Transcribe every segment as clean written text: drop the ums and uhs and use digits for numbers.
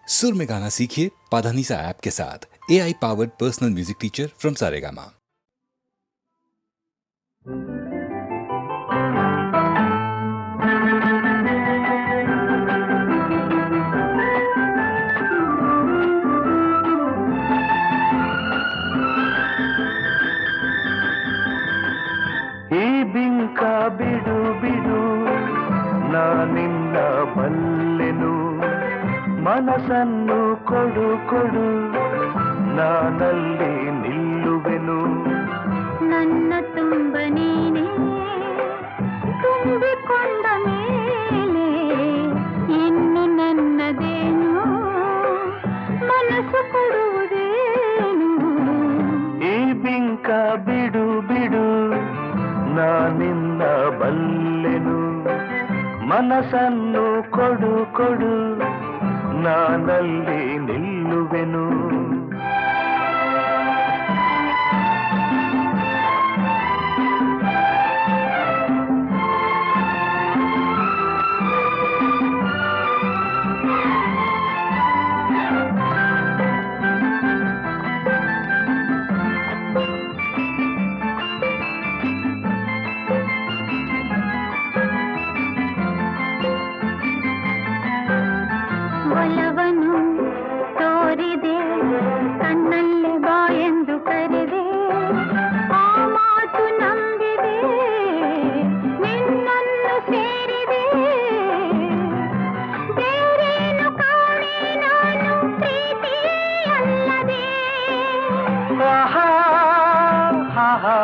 सुर में गाना सीखिए पाधानीसा ऐप के साथ। AI powered personal music teacher from Saregama. ಈ ಬಿಂಕ ಬಿಡು ಬಿಡು ನಾನಿನ್ನ ಬಲ್ಲೆನು, ಮನಸ್ಸನ್ನು ಕೊಡು ಕೊಡು ನಾನಲ್ಲಿ ನಿಲ್ಲುವೆನು. ನನ್ನ ತುಂಬ ನೀನೇ ತುಂಬಿಕೊಂಡ ಮೇಲೆ ಇನ್ನು ನನ್ನದೇನು, ಮನಸ್ಸು ಕೊಡುವುದೇನು. ಈ ಬಿಂಕ ಬಿಡು ಬಿಡು ನಾನಿನ್ನ ಬಲ್ಲೆನು, ಮನಸ್ಸನ್ನು ಕೊಡು ಕೊಡು ನಾನಲ್ಲಿ ನಿಲ್ಲುವೆನು. ಒಲವನು ತೋರಿದೆ ಕಣ್ಣಲ್ಲೇ ಬಾ ಎಂದು ಕರೆದೆ, ಆ ಮಾತು ನಂಬಿದೆ ನಿನ್ನನ್ನು ಸೇರಿದೆ. ಬೇರೇನು ಕಾಣೆ ನಾನು ಪ್ರೀತಿ ಅಲ್ಲದೆ. ಆಹಾ, ಆಹಾ.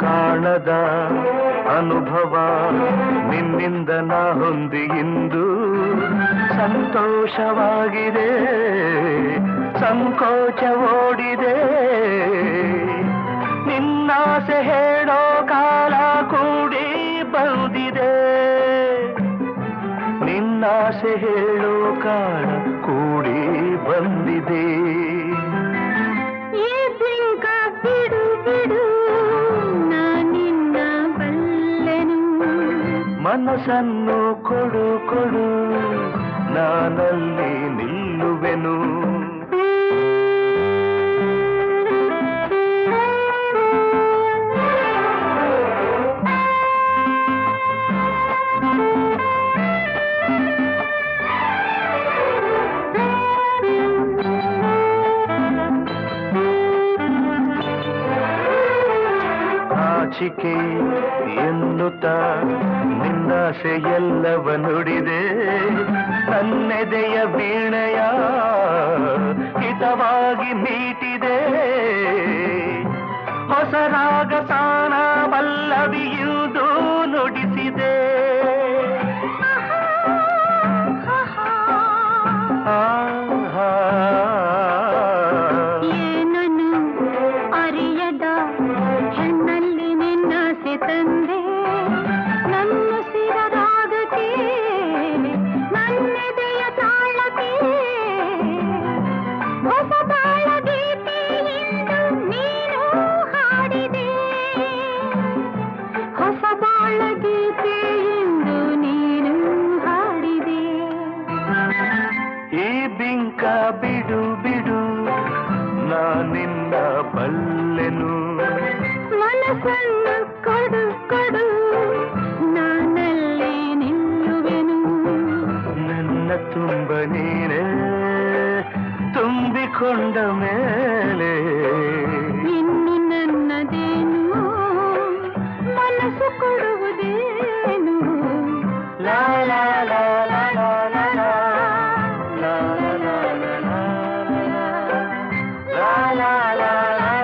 ಕಾಣದ ಅನುಭವ ನಿನ್ನಿಂದ ನಾ ಹೊಂದಿ ಇಂದು ಸಂತೋಷವಾಗಿದೆ, ಸಂಕೋಚ ಓಡಿದೆ. ನಿನ್ನಾಸೆ ಹೇಳೋ ಕಾಲ ಕೂಡಿ ಬಂದಿದೆ, ನಿನ್ನಾಸೆ ಹೇಳೋ ಕಾಲ ಕೂಡಿ ಬಂದಿದೆ. ಈ ಬಿಂಕ ಬಿಡು ಬಿಡು ನಾನಿನ್ನ ಬಲ್ಲೆನು, ಮನಸ್ಸನ್ನು ಕೊಡು ಕೊಡು ನಾನಲ್ಲಿ ನಿಲ್ಲುವೆನು. ಆಚಿಕೆ ಎನ್ನುತ್ತ ನಿನ್ನಾಸೆ ಎಲ್ಲವ ನುಡಿದೆ, ನನ್ನೆದೆಯ ವೀಣೆಯ ಹಿತವಾಗಿ ಮೀಟಿದೆ. ಹೊಸ ರಾಗ ತಾನ ಪಲ್ಲವಿಯುವುದು ನುಡಿಸಿದೆ. ಏನನು ಅರಿಯದ ಹೆಣ್ಣಲ್ಲಿ ನಿನ್ನಾಸೆ ತಂದೆ, ನನ್ನ ಸಿರರಾಗಕ್ಕೆ ನನ್ನೆದೆಯ ತಾಳಕ್ಕೆ. ಹೊಸ ಬಾಳ ಗೀತೆಯಿಂದ ನೀನು ಹಾಡಿದೆ, ಹೊಸ ಬಾಳ ಗೀತೆಯಿಂದ ನೀನು ಹಾಡಿದೆ. ಈ ಬಿಂಕ ಬಿಡು ಬಿಡು ನಾನಿನ್ನ ಬಲ್ಲೆನು, ಮನಸ್ಸನ್ನು ಕೊಡು ಕೊಡು ನಾನಲ್ಲಿ ನಿಲ್ಲುವೆನು. ನನ್ನ ತುಂಬ ನೀನೇ ತುಂಬಿಕೊಂಡ ಮೇಲೆ ಇನ್ನು ನನ್ನದೇನು, ಮನಸ್ಸು ಕೊಡುವುದೇನು. ಲಾ ಲಾ ಲಾ ಲಾ ಲಾ ಲಾ ಲಾ ಲಾ ಲಾ ಲಾ ಲಾ ಲಾ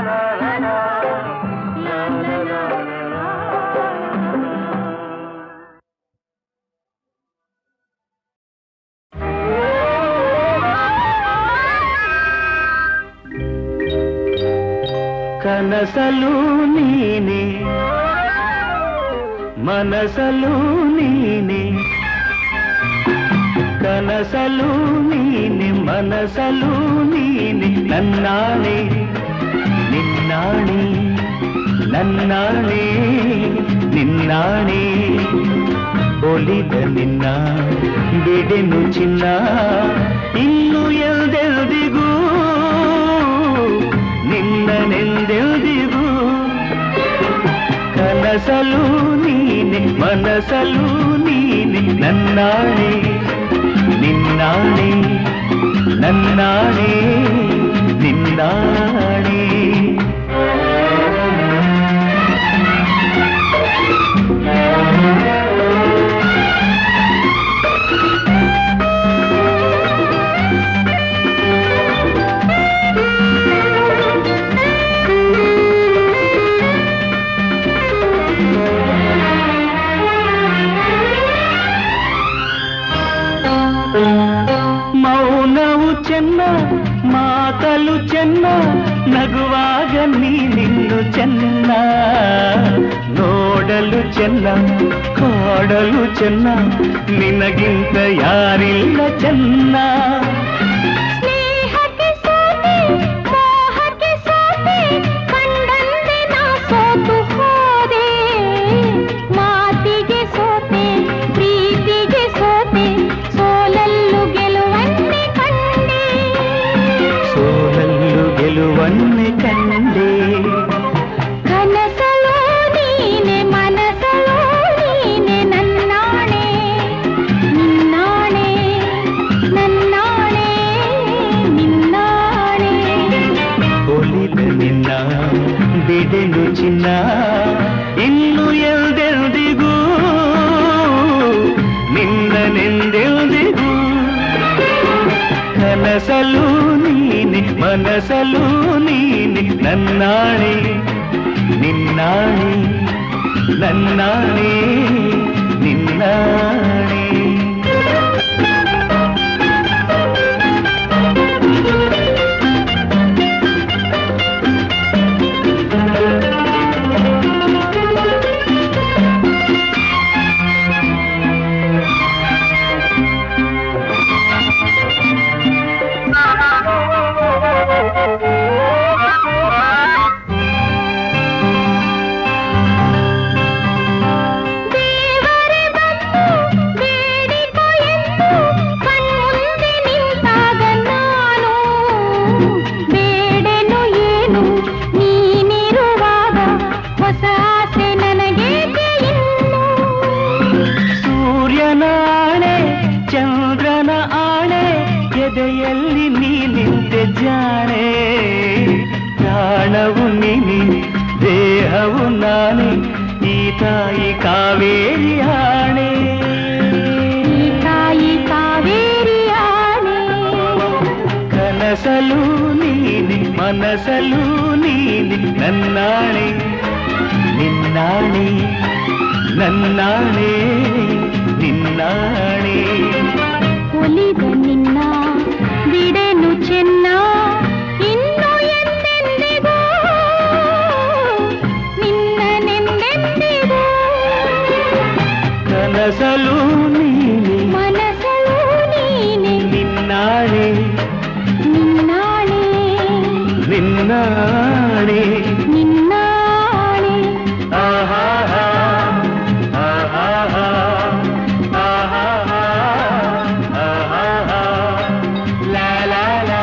ಕನಸಲು ನೀನೆ ಮನಸಲು ನೀನೆ, ಕನಸಲು ನೀನೆ ಮನಸಲು ನೀನೆ. ನನ್ನಾಣೆ ನಿನ್ನಾಣೆ, ನನ್ನಾಣೆ ನಿನ್ನಾಣೆ. ಒಲಿದ ನಿನ್ನ ಬಿಡೆನು ಚಿನ್ನ ಇನ್ನು ಎಲ್ದೆಲ್ದಿಗೂ ನಿನ್ನನೆಂದೆಲ್ದಿಗೂ ಕನಸಲು ನೀನೆ ಮನಸಲು ನೀನೆ ನನ್ನಾಣೆ ನಿನ್ನಾಣೆ ನನ್ನಾಣೆ ನಿನ್ನಾಣೆ ಮೌನವು ಚೆನ್ನ ಮಾತಲು ಚೆನ್ನ ನಗುವಾಗ ನೀನಿನ್ನು ಚೆನ್ನ ನೋಡಲು ಚೆನ್ನ ಕಾಡಲು ಚೆನ್ನ ನಿನಗಿಂತ ಯಾರಿಲ್ಲ ಚೆನ್ನ ಸ್ನೇಹಕ್ಕೆ ಸೋತೆ ಮೋಹಕ್ಕೆ ಸೋತೆ ಕಂಡಂತೆ ನಾ ಸೋತು ಹೋದೆ ಮಾತಿಗೆ ಸೋತೆ ಪ್ರೀತಿಗೆ ಸೋತೆ ಸೋಲಲ್ಲು ಗೆಲುವನ್ನೇ ಕಂಡೆ ಸೋಲಲ್ಲು ಗೆಲುವನ್ನೇ ಕಂಡೆ ಕನಸಲು ನೀನೆ ಮನಸಲು ನೀನೆ ನನ್ನಾಣೆ ನಿನ್ನಾಣೆ ನನ್ನಾಣೆ ನಿನ್ನಾಣೆ ಒಲಿದ ನಿನ್ನ ಬಿಡೆನು ಚಿನ್ನ ಇನ್ನು ಎಲ್ದೆಲ್ದಿಗೂ ನಿನ್ನನೆಂದೆಲ್ದಿಗೂ ಕನಸಲು ನೀನೆ ಮನಸಲು ನೀನೆ ನನ್ನಾಣೆ ನಿನ್ನಾಣೆ ನನ್ನಾಣೆ ನಿನ್ನಾಣೆ ದೇವರೇ ಬಂದು ಬೇಡಿಕೊ ಎಂದು ಕಣ್ಮುಂದೆ ನಿಂತಾಗ ನಾನು ಬೇಡೆನು ಏನು ನೀನಿರುವಾಗ ಹೊಸ ಆಸೆ ನನಗೇಕೆ ಇನ್ನು ಸೂರ್ಯನಾಣೆ ಚಂದ್ರನ ಆಣೆ ಎದೆಯಲ್ಲಿ ನೀನಿಂತೆ ಜಾಣೆ ಪ್ರಾಣವು ನೀನಿ ದೇಹವು ನಾನೇ ಈ ತಾಯಿ ಕಾವೇರಿ ಆಣೆ ಈ ತಾಯಿ ಕಾವೇರಿ ಆಣೆ ಕನಸಲು ನೀನೆ ಮನಸಲು ನೀನೆ ನನ್ನಾಣೆ ನಿನ್ನಾಣೆ ನನ್ನಾಣೆ ನಿನ್ನಾಣೆ ಒಲಿದ ನಿನ್ನ ಬಿಡೆನು ಚೆನ್ನ ಇನ್ನು ಎಂದೆಂದಿಗೂ ನಿನ್ನನೆಂದೆಂದಿಗೂ ಕನಸಲು ನೀನೆ ಮನಸಲು ನೀನೆ ನಿನ್ನಾಣೆ ನಿನ್ನಾಣೆ ನಿನ್ನಾಣೆ ನಿನ್ನಾಣೆ ಆಹಾ ಆಹಾ ಆಹಾ ಆಹಾ ಲಾ ಲಾ ಲಾ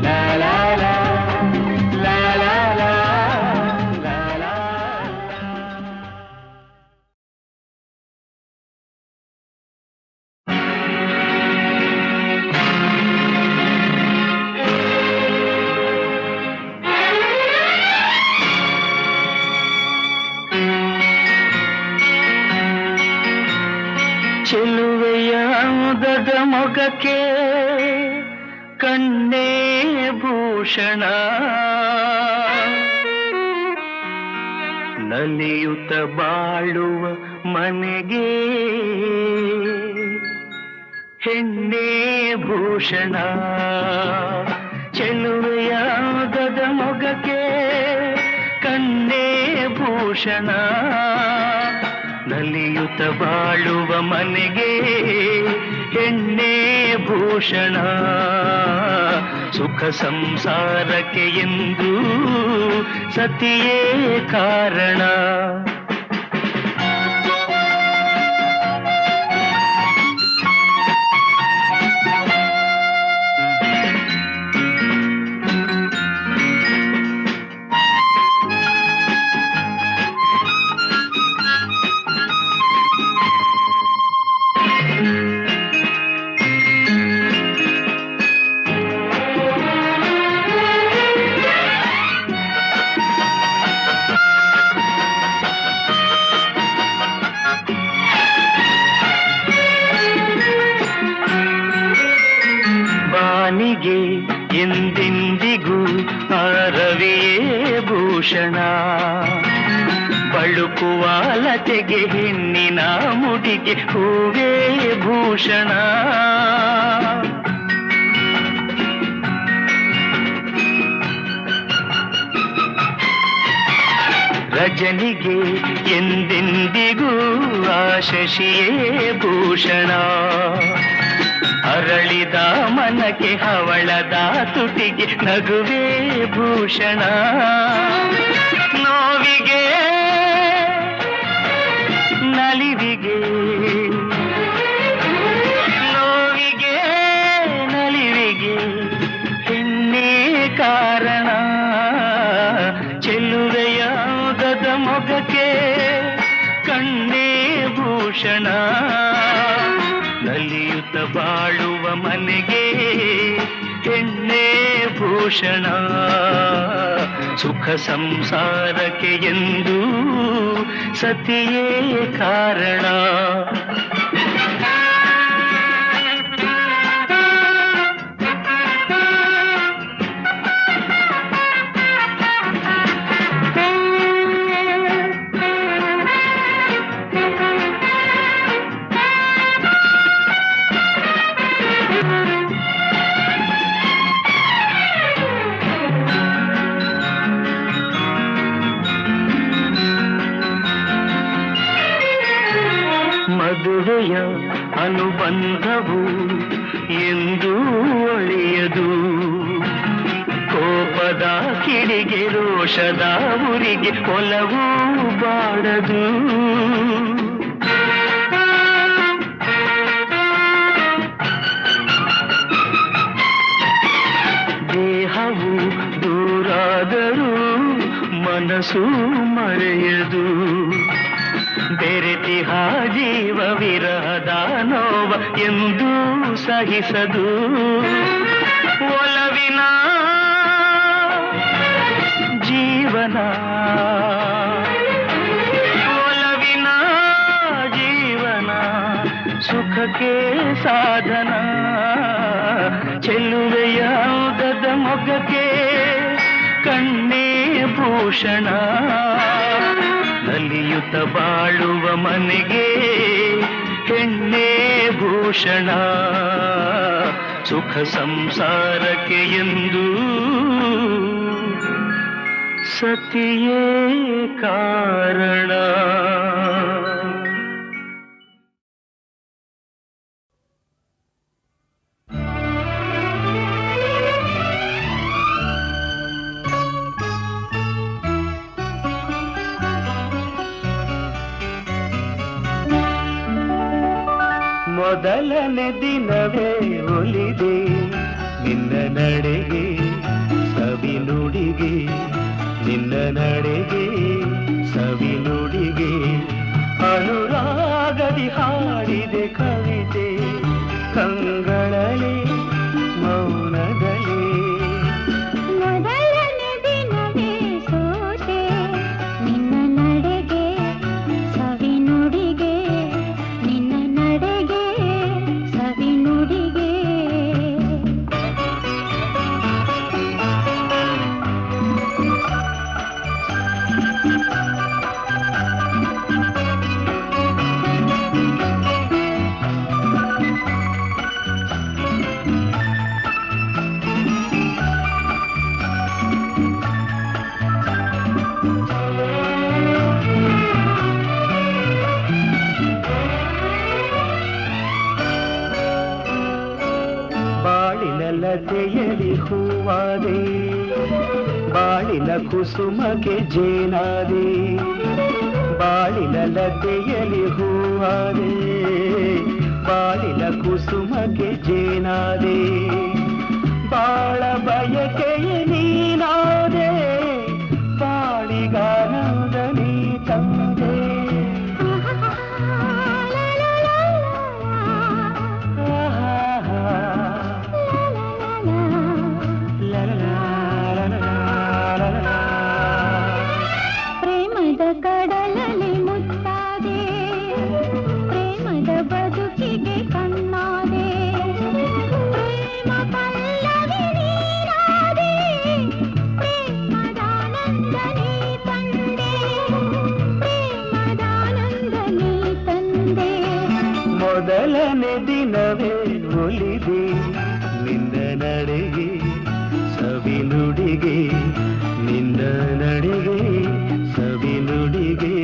ಲಾ ಲಾ ಲಾ ಲಾ ಲಾ ಲಾ ಲಾ ಲಾ ಚೆಲುವೆಯ ಅಂದದ ಮೊಗಕ್ಕೆ ಕಣ್ಣೇ ಭೂಷಣ ನಲಿಯುತ್ತ ಬಾಳುವ ಮನೆಗೆ ಹೆಣ್ಣೇ ಭೂಷಣ ಚೆಲುವೆಯ ಅಂದದ ಮೊಗಕ್ಕೆ ಕಣ್ಣೇ ಭೂಷಣ ನಲಿಯುತ್ತ ಬಾಳುವ ಮನೆಗೆ ಹೆಣ್ಣೇ ಭೂಷಣ ಸುಖ ಸಂಸಾರಕ್ಕೆ ಎಂದು ಸತಿಯೇ ಕಾರಣ ರಜನಿಗೆ ಎಂದೆಂದಿಗೂ ಆ ರವಿಯೇ ಭೂಷಣ. ಬಳುಕುವ ಲತೆಗೆ ಹೆಣ್ಣಿನ ಮುಡಿಗೆ ಹೂವೇ ಭೂಷಣ. ರಜನಿಗೆ ಎಂದೆಂದಿಗೂ ಆ ಶಶಿಯೇ ಭೂಷಣ. ಅರಳಿದ ಮನಕ್ಕೆ ಹವಳದ ತುಟಿಗೆ ನಗುವೇ ಭೂಷಣ. ನೋವಿಗೆ ನಲಿವಿಗೆ ನೋವಿಗೆ ನಲಿವಿಗೆ ಹೆಣ್ಣೇ ಕಾರಣ. ಚೆಲ್ಲುವೆಯ ಮೊಗಕ್ಕೆ ಕಣ್ಣೇ ಭೂಷಣ. ನಲಿಯುತ್ತ ಬಾಳುವ ಮನೆಗೆ ಹೆಣ್ಣೇ ಭೂಷಣ. ಸುಖ ಸಂಸಾರಕ್ಕೆ ಎಂದು ಸತಿಯೇ ಕಾರಣ. ಮದುವೆಯ ಅನುಬಂಧವು ಎಂದು ಒಳೆಯದು. ಕೋಪದ ಕಿಡಿಗೆ ರೋಷದ ಉರಿಗೆ ಒಲವು ಬಾಡದು. ದೇಹವು ದೂರಾದರೂ ಮನಸ್ಸು ಮರೆಯದು. ಬೆರೆತಿಹ ಜೀವ ವಿರಹದ ನೋವ ಎಂದೂ ಸಹಿಸದು. ಒಲವಿನ ಜೀವನ ಒಲವಿನ ಜೀವನ ಸುಖಕ್ಕೆ ಸಾಧನ. ಚೆಲ್ಲುವೆಯ ಮೊಗಕ್ಕೆ ಕಣ್ಣೇ ಭೂಷಣ. ನಲಿಯುತ್ತ ಬಾಳುವ ಮನೆಗೆ ಹೆಣ್ಣೇ ಭೂಷಣ. ಸುಖ ಸಂಸಾರಕ್ಕೆ ಎಂದು ಸತಿಯೇ ಕಾರಣ. ಮೊದಲನೇ ದಿನವೇ ಒಲಿದೆ ನಿನ್ನ ನಡೆಗೆ ಸವಿ ನುಡಿಗೆ. ನಿನ್ನ ನಡೆಗೆ ಸವಿ ನುಡಿಗೆ ಅನುರಾಗದಿ ಹಾಡಿದೆ ಕವಿತೆ. ಕಂಗಳಲ್ಲಿ ಮೌನದಲ್ಲಿ ಮೊದಲನೇ ದಿನವೇ ಸೋತೆ ನಿನ್ನ ನಡೆಗೆ ಸವಿ ನುಡಿಗೆ. ನಿನ್ನ ನಡೆಗೆ ಸವಿ ನುಡಿಗೆ. ಲತೆಯಲಿ ಹೂವಾದೆ ಬಾಳಿನ ಕುಸುಮಗೆ ಜೇನಾದೆ. ಬಾಳಿನ ಲತೆಯಲಿ ಹೂವಾದೆ ಬಾಳಿನ ಕುಸುಮಗೆ ಜೇನಾದೆ. ಬಾಳ ಬಯಕೆಯ ನೀನಾದೆ ಬಾಳಿಗಾನಂದ ನೀ ತಂದೆ. ಪ್ರೇಮದ ಕಡಲಲ್ಲಿ ಮುತ್ತಾದೆ ಪ್ರೇಮದ ಬದುಕಿಗೆ ಕಣ್ಣಾದೆ. ಪ್ರೇಮ ಪಲ್ಲವಿ ಮೊದಲನೇ ದಿನವೇ ಒಲಿದೆ ನಿನ್ನ ನಡೆಗೆ ಸವಿನುಡಿಗೆ ನಿನ್ನ ನಡೆಗೆ ಸವಿನುಡಿಗೆ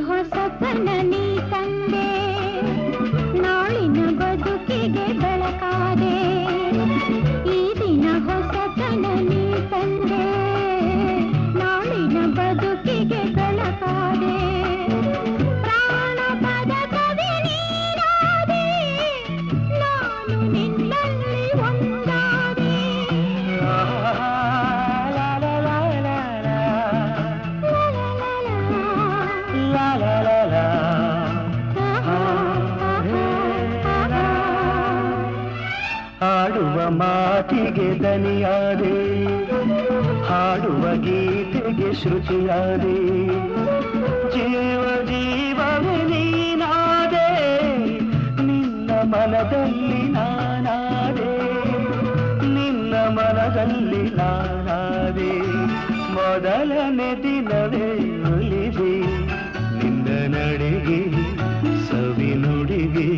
ಹೊಸತನನಿ ತಂದೆ ನಾಳಿನ ಬದುಕಿಗೆ ಬೆಳಕಾದೆ ಈ ದಿನ ಹೊಸತನನಿ ತಂದೆ ನಾಳಿನ ಬದುಕಿಗೆ ಬೆಳಕಾದೆ ಪ್ರಾಣ ಪದ ಕವಿ ನೀನಾದೆ ನಾನು ನಿನ್ನಲ್ಲಿ ಒಂದಾದೆ ಹಾಡುವ ಮಾತಿಗೆ ದನಿಯಾದೆ ಹಾಡುವ ಗೀತೆಗೆ ಶ್ರುತಿಯಾದೆ ಜೀವ ಜೀವವೇ ನೀನಾದೆ ನಿನ್ನ ಮನದಲ್ಲಿ ನಾನಾದೆ ನಿನ್ನ ಮನದಲ್ಲಿ ನಾನಾದೆ ಮೊದಲನೇ ದಿನವೇ ಒಲಿದೆ ನಿನ್ನ ನಡೆಗೆ ಸವಿನುಡಿಗೆ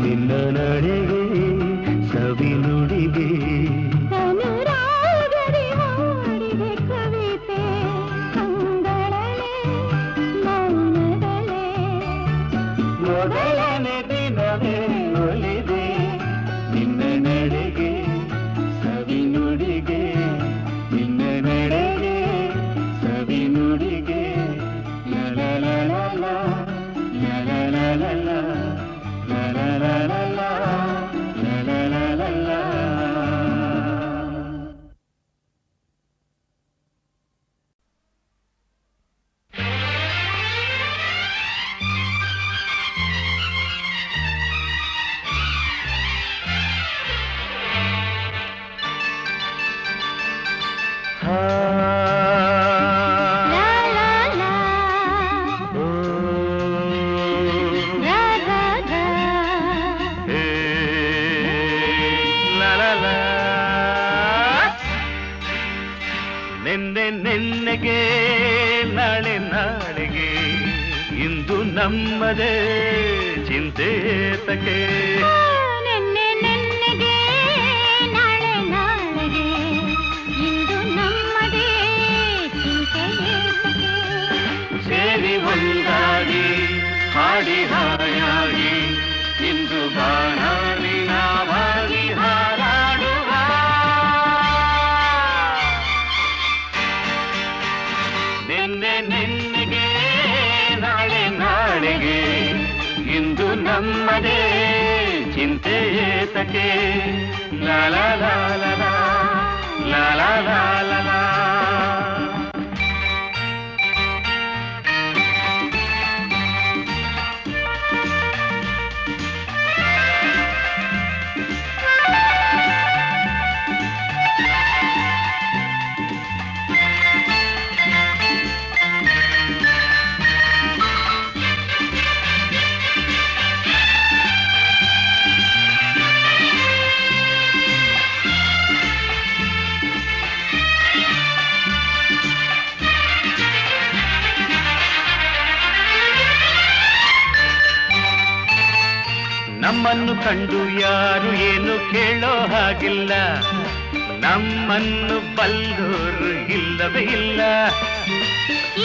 ನಿನ್ನ ನಡೆಗೆ ಸವಿನುಡಿಗೆ ಅನುರಾಗದಿ ಹಾಡಿದೆ ಕವಿತೆ ಕಂಗಳಲೆ ಮೌನದಲೆ ಮೊದಲನೇ ದಿನವೇ ಒಲಿದೆ ನಿನ್ನ ನಡೆಗೆ ಸವಿನುಡಿಗೆ ನಿನ್ನ ನಡೆಗೆ ಸವಿನುಡಿಗೆ ಲಲಲಲಲ ಲಲಲಲಲ ಲಲಲಲಲ ಲಲಲಲಲ ಲಾ ಲಾ ಲಾ ರಾ ರಾ ರಾ ನಿನ್ನೆಗೆ ನಾಳೆ ನಾಳೆಗೆ ಇಂದು ನಮ್ಮದೇ ಚಿಂತೆ ತಕೆ ನೆನ್ನೆ ನೆನ್ನೆಗೆ ನಾಳೆ ನಾಳೆಗೆ ಇಂದು ನಮ್ಮದೇ ಚಿಂತೆ ಸೇರಿ ಒಂದಾಗಿ ಹಾಡಿ ಹಾಯಾಗಿ ಇಂದು ಬಾನಾಡಿ ನಾವಾಗಿ ಹಾರಾಡುವ ನಿನ್ನೆಗೆ ನಾಳೆ ನಾಳೆಗೆ ಇಂದು ನಮ್ಮದೇ ಚಿಂತೆ ತಕೆ ಲಾ ಲಾ ಲಾ ಲಾ ಲಾ ಲಾ ಲಾ ಲಾ ಲಾ ನಮ್ಮನ್ನು ಕಂಡು ಯಾರು ಏನು ಕೇಳೋ ಹಾಗಿಲ್ಲ ನಮ್ಮನ್ನು ಬಲ್ಲೋರು ಇಲ್ಲವೇ ಇಲ್ಲ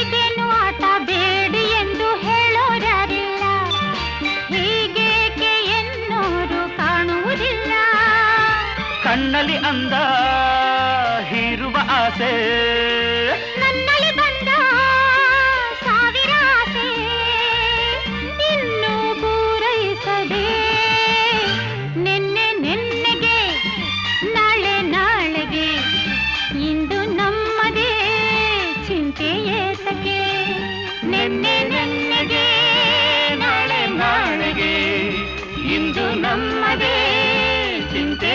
ಇದೇನು ಆಟ ಬೇಡಿ ಎಂದು ಹೇಳೋರ್ಯಾರಿಲ್ಲ ಹೀಗೇಕೆ ಎನ್ನೋರು ಕಾಣುವುದಿಲ್ಲ ಕಣ್ಣಲ್ಲಿ ಅಂದ ಹೀರುವ ಆಸೆ ನನ್ನಲ್ಲಿ ಬಂದ ಸಾವಿರ ಆಸೆ ಇನ್ನೂ ಪೂರೈಸದೆ ನೆನ್ನೆ ನೆನ್ನೆಗೆ ನಾಳೆ ನಾಳೆಗೆ ಇಂದು ನಮ್ಮದೇ ಚಿಂತೆ ಏತಕ್ಕೆ ನೆನ್ನೆ ನೆನ್ನೆಗೆ ನಾಳೆ ನಾಳೆಗೆ ಇಂದು ನಮ್ಮದೇ ಚಿಂತೆ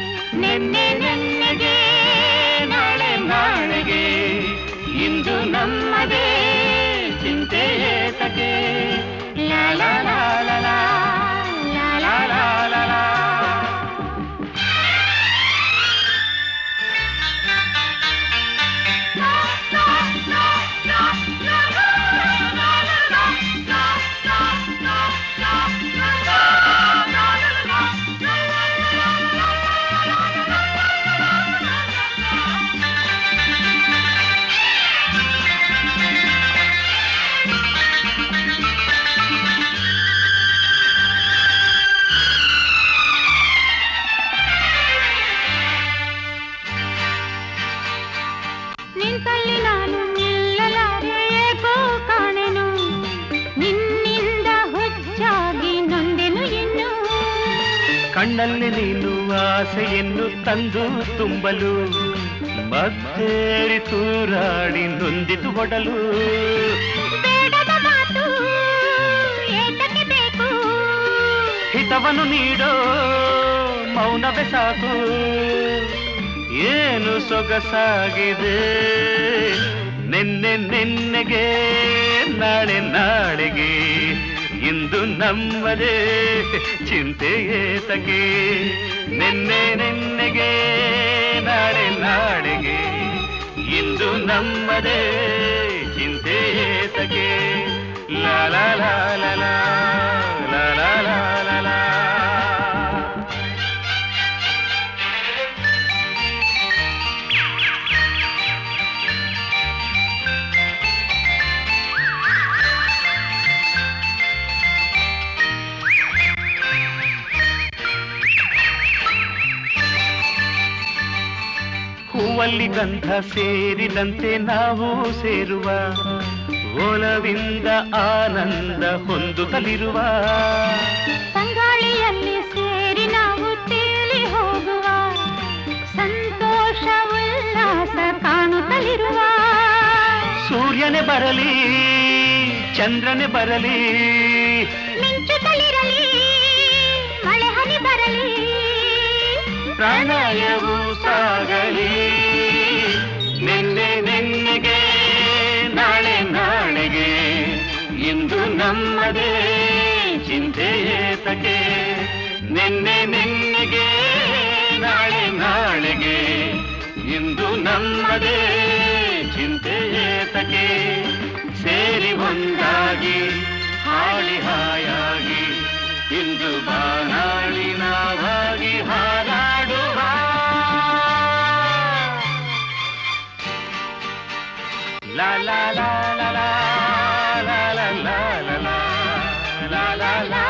ಕಣ್ಣಲ್ಲಿ ನೀನು ಆಸೆಯನ್ನು ತಂದು ತುಂಬಲು ಮತ್ತೇರಿ ತೂರಾಡಿ ನೊಂದಿತು ಹೊಡಲು ಬೇಡದ ಮಾತು ಏತಕ್ಕೆ ಬೇಕು ಹಿತವನ್ನು ನೀಡೋ ಮೌನವೇ ಸಾಕು ಏನು ಸೊಗಸಾಗಿದೆ ನಿನ್ನೆಗೆ ನಾಳೆ ನಾಳೆಗೆ ಇಂದು ನಮ್ಮದೇ ಚಿಂತೆ ಏತಕ್ಕೆ ನಿನ್ನೆಗೆ ನಾಳೆ ನಾಳೆಗೆ ಇಂದು ನಮ್ಮದೇ ಚಿಂತೆ ಏತಕ್ಕೆ ಲಾ ಲಾ ಲಾ ಲಾ ಲಾ ಲಾ ಲಾ ಲಾ ಲಾ. ಹೂವಲ್ಲಿ ಗಂಧ ಸೇರಿದಂತೆ ನಾವು ಸೇರುವ ಒಲವಿಂದ ಆನಂದ ಹೊಂದುತ್ತಲಿರುವ ಸಂಗಾಳಿಯಲ್ಲಿ ಸೇರಿ ನಾವು ತೇಲಿ ಹೋಗುವ ಸಂತೋಷ ಉಲ್ಲಾಸ ಕಾಣುತ್ತಲಿರುವ ಸೂರ್ಯನೇ ಬರಲಿ ಚಂದ್ರನೇ ಬರಲಿ ಮಿಂಚುತ್ತಲಿರಲಿ ಮಳೆ ಹನಿ ಬರಲಿ ಪ್ರಣಯವು ಸಾಗಲಿ ನಿನ್ನೆಗೆ ನಾಳೆ ನಾಳೆಗೆ ಇಂದು ನಮ್ಮದೇ ಚಿಂತೆ ಏತಕ್ಕೆ ನಿನ್ನೆಗೆ ನಾಳೆ ನಾಳೆಗೆ ಇಂದು ನಮ್ಮದೇ ಚಿಂತೆ ಏತಕ್ಕೆ ಸೇರಿ ಒಂದಾಗಿ ಹಾಡಿ ಹಾಯಾಗಿ ಇಂದು ಬಾನಾಳಿ ನಾವಾಗಿ ಹಾರಾಡುವ ಲಾ ಲಾ ಲಾ ಲಾ ಲಾ ಲಾ ಲಾ ಲಾ ಲಾ ಲಾ ಲಾ ಲಾ